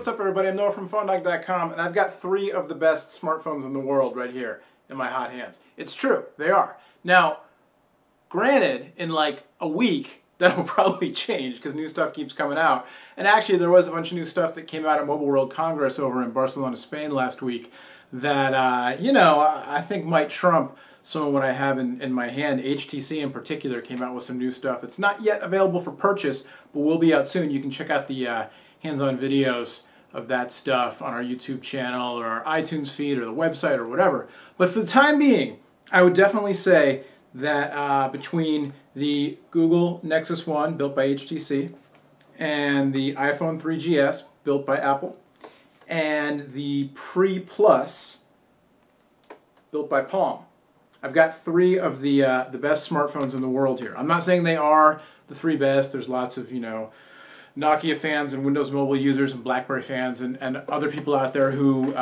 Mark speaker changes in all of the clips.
Speaker 1: What's up, everybody? I'm Noah from PhoneDog.com, and I've got 3 of the best smartphones in the world right here in my hot hands. It's true, they are. Now, granted, in like a week, that'll probably change because new stuff keeps coming out. And actually, there was a bunch of new stuff that came out at Mobile World Congress over in Barcelona, Spain last week that, you know, I think might trump some of what I have in my hand. HTC in particular came out with some new stuff that's not yet available for purchase, but will be out soon. You can check out the hands-on videos of that stuff on our YouTube channel or our iTunes feed or the website or whatever. But for the time being, I would definitely say that between the Google Nexus 1 built by HTC and the iPhone 3GS built by Apple and the Pre Plus built by Palm, I've got 3 of the best smartphones in the world here. I'm not saying they are the 3 best. There's lots of, you know, Nokia fans and Windows Mobile users and BlackBerry fans and other people out there who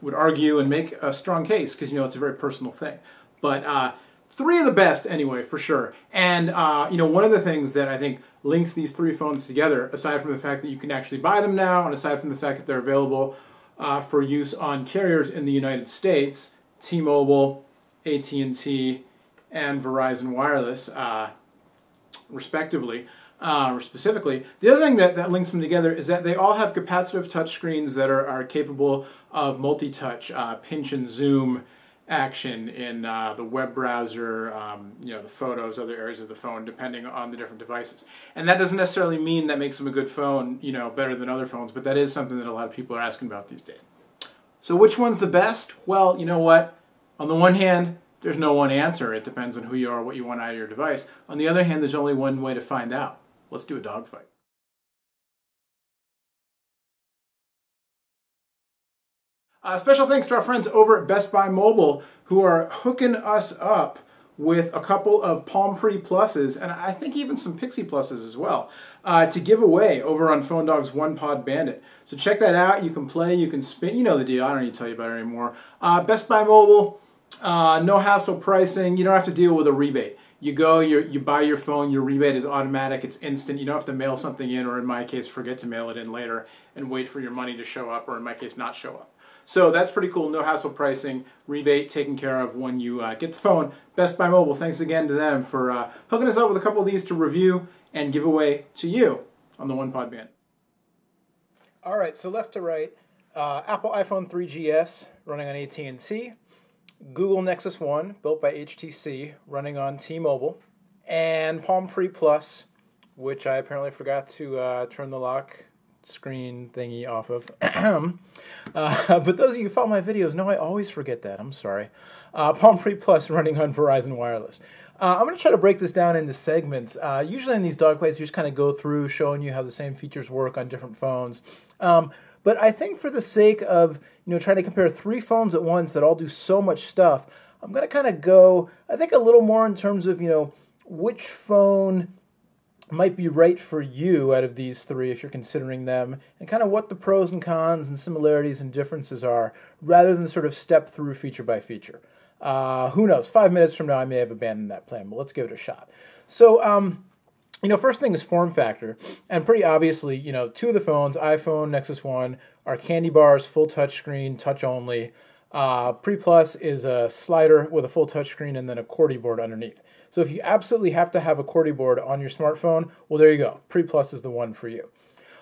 Speaker 1: would argue and make a strong case because, you know, it's a very personal thing. But 3 of the best anyway, for sure. And, you know, one of the things that I think links these 3 phones together, aside from the fact that you can actually buy them now and aside from the fact that they're available for use on carriers in the United States, T-Mobile, AT&T, and Verizon Wireless, respectively, or specifically. The other thing that links them together is that they all have capacitive touchscreens that are capable of multi-touch, pinch and zoom action in the web browser, you know, the photos, other areas of the phone, depending on the different devices. And that doesn't necessarily mean that makes them a good phone, you know, better than other phones, but that is something that a lot of people are asking about these days. So which one's the best? Well, you know what? On the one hand, there's no one answer. It depends on who you are, what you want out of your device. On the other hand, there's only one way to find out. Let's do a dogfight. Special thanks to our friends over at Best Buy Mobile who are hooking us up with a couple of Palm Pre Pluses and I think even some Pixie Pluses as well to give away over on PhoneDog's One Pod Bandit. So check that out. You can play, you can spin. You know the deal. I don't need to tell you about it anymore. Best Buy Mobile, no hassle pricing. You don't have to deal with a rebate. You go, you buy your phone, your rebate is automatic, it's instant. You don't have to mail something in, or in my case, forget to mail it in later and wait for your money to show up, or in my case, not show up. So that's pretty cool, no hassle pricing, rebate taken care of when you get the phone. Best Buy Mobile, thanks again to them for hooking us up with a couple of these to review and give away to you on the One Pod Band. All right, so left to right, Apple iPhone 3GS running on AT&T. Google Nexus 1, built by HTC, running on T-Mobile, and Palm Pre Plus, which I apparently forgot to turn the lock screen thingy off of. But those of you who follow my videos know I always forget that. I'm sorry. Palm Pre Plus running on Verizon Wireless. I'm going to try to break this down into segments. Usually in these dogfights, you just kind of go through showing you how the same features work on different phones. But I think for the sake of, you know, trying to compare 3 phones at once that all do so much stuff, I'm going to kind of go, I think, a little more in terms of, you know, which phone might be right for you out of these 3 if you're considering them, and kind of what the pros and cons and similarities and differences are, rather than sort of step through feature by feature. Who knows? 5 minutes from now, I may have abandoned that plan, but let's give it a shot. So, you know, first thing is form factor, and pretty obviously, you know, 2 of the phones, iPhone, Nexus 1, are candy bars, full touchscreen, touch only. Pre Plus is a slider with a full touchscreen and then a QWERTY board underneath. So if you absolutely have to have a QWERTY board on your smartphone, well, there you go. Pre Plus is the one for you.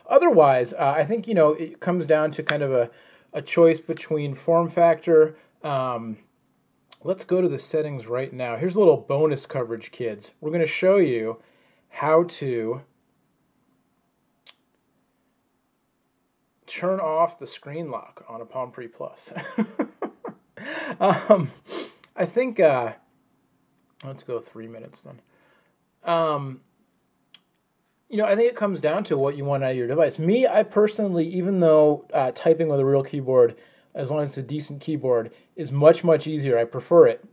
Speaker 1: Otherwise, I think, you know, it comes down to kind of a choice between form factor. Let's go to the settings right now. Here's a little bonus coverage, kids. We're going to show you how to turn off the screen lock on a Palm Pre Plus. I think, let's go 3 minutes then. You know, I think it comes down to what you want out of your device. Me, I personally, even though typing with a real keyboard, as long as it's a decent keyboard, is much, much easier, I prefer it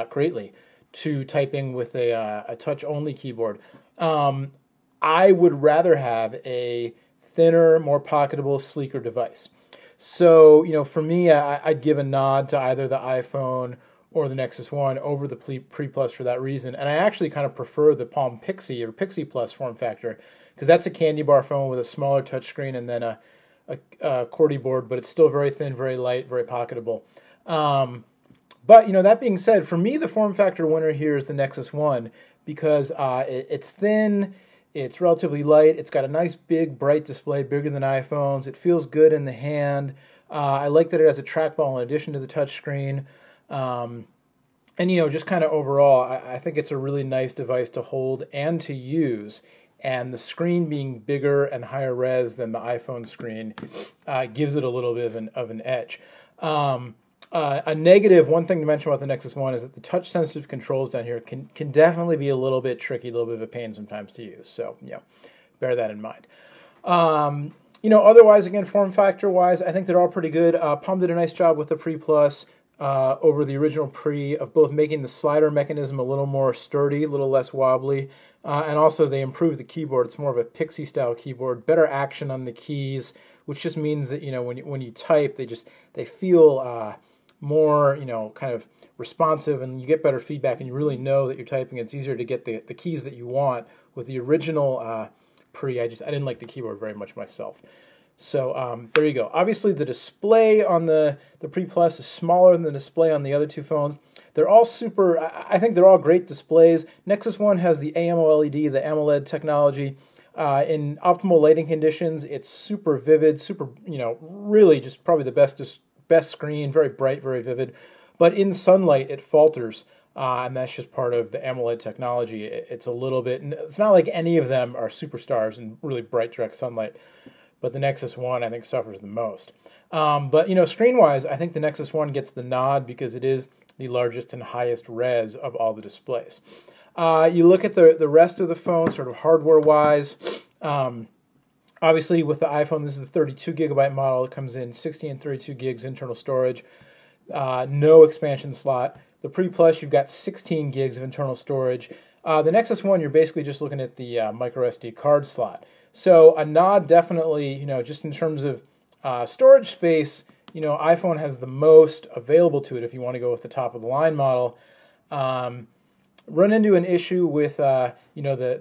Speaker 1: greatly to typing with a touch-only keyboard. I would rather have a thinner, more pocketable, sleeker device. So, you know, for me, I'd give a nod to either the iPhone or the Nexus 1 over the Pre Plus for that reason. And I actually kind of prefer the Palm Pixie or Pixie Plus form factor because that's a candy bar phone with a smaller touchscreen and then a a QWERTY board, but it's still very thin, very light, very pocketable. But, that being said, for me, the form factor winner here is the Nexus 1 because it's thin, it's relatively light, it's got a nice big bright display, bigger than iPhones, it feels good in the hand. I like that it has a trackball in addition to the touchscreen. And, just kind of overall, I think it's a really nice device to hold and to use. And the screen being bigger and higher res than the iPhone screen gives it a little bit of an edge. A negative, one thing to mention about the Nexus 1 is that the touch-sensitive controls down here can definitely be a little bit tricky, a little bit of a pain sometimes to use. So, bear that in mind. Otherwise, again, form factor-wise, I think they're all pretty good. Palm did a nice job with the Pre Plus over the original Pre of both making the slider mechanism a little more sturdy, a little less wobbly, and also they improved the keyboard. It's more of a Pixie-style keyboard, better action on the keys, which just means that, when you type, they feel more, kind of responsive, and you get better feedback, and you really know that you're typing. It's easier to get the keys that you want. With the original Pre, I didn't like the keyboard very much myself. So there you go. Obviously, the display on the Pre Plus is smaller than the display on the other two phones. They're all I think they're all great displays. Nexus 1 has the AMOLED, the AMOLED technology. In optimal lighting conditions, it's super vivid, super, really just probably the best screen, very bright, very vivid. But in sunlight, it falters, and that's just part of the AMOLED technology. It's a little bit, it's not like any of them are superstars in really bright, direct sunlight, but the Nexus 1, I think, suffers the most. But, screen-wise, I think the Nexus 1 gets the nod because it is the largest and highest res of all the displays. You look at the rest of the phone, sort of hardware-wise. Obviously, with the iPhone, this is the 32 gigabyte model. It comes in 60 and 32 gigs internal storage. No expansion slot. The Pre Plus, you've got 16 gigs of internal storage. The Nexus 1, you're basically just looking at the micro SD card slot. So a nod definitely, just in terms of storage space, iPhone has the most available to it if you want to go with the top-of-the-line model. Run into an issue with the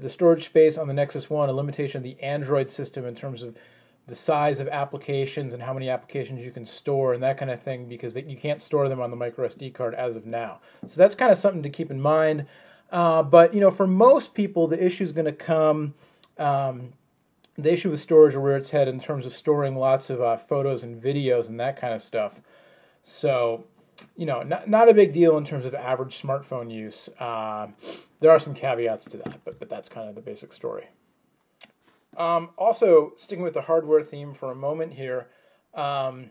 Speaker 1: storage space on the Nexus 1, a limitation of the Android system in terms of the size of applications and how many applications you can store and that kind of thing, because you can't store them on the micro SD card as of now. So that's kind of something to keep in mind. But for most people, the issue is going to come. The issue with storage, or where it's headed in terms of storing lots of photos and videos and that kind of stuff. So, not a big deal in terms of average smartphone use. There are some caveats to that, but that's kind of the basic story. Also, sticking with the hardware theme for a moment here, talking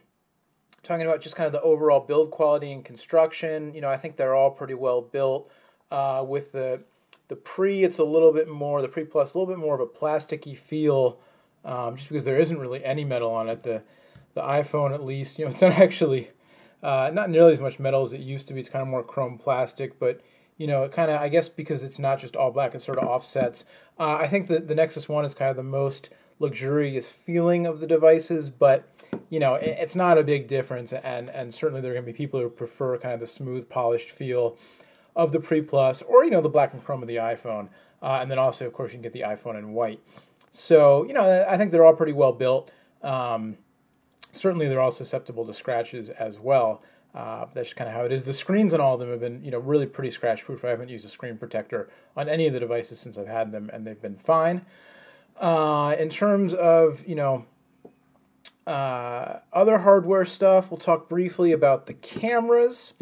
Speaker 1: about just kind of the overall build quality and construction. I think they're all pretty well built. With the Pre, it's a little bit more, the Pre Plus, a little bit more of a plasticky feel, just because there isn't really any metal on it. The iPhone, at least, it's not actually, not nearly as much metal as it used to be. It's kind of more chrome plastic, but, it kind of, I guess because it's not just all black, it sort of offsets. I think that the Nexus 1 is kind of the most luxurious feeling of the devices, but, it's not a big difference, and certainly there are going to be people who prefer kind of the smooth, polished feel of the Pre Plus, or, the black and chrome of the iPhone. And then also, of course, you can get the iPhone in white. So, I think they're all pretty well built. Certainly, they're all susceptible to scratches as well. That's just kind of how it is. The screens on all of them have been, really pretty scratch-proof. I haven't used a screen protector on any of the devices since I've had them, and they've been fine. In terms of, other hardware stuff, we'll talk briefly about the cameras.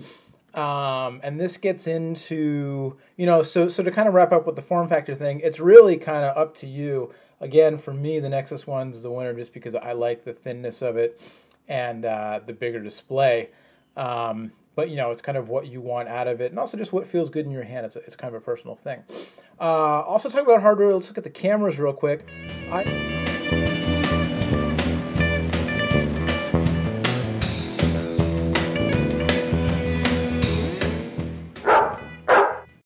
Speaker 1: And this gets into, so to kind of wrap up with the form factor thing, it's really kind of up to you. Again, for me, the Nexus 1's the winner just because I like the thinness of it and the bigger display. But, it's kind of what you want out of it, and also just what feels good in your hand. It's kind of a personal thing. Also talk about hardware. Let's look at the cameras real quick.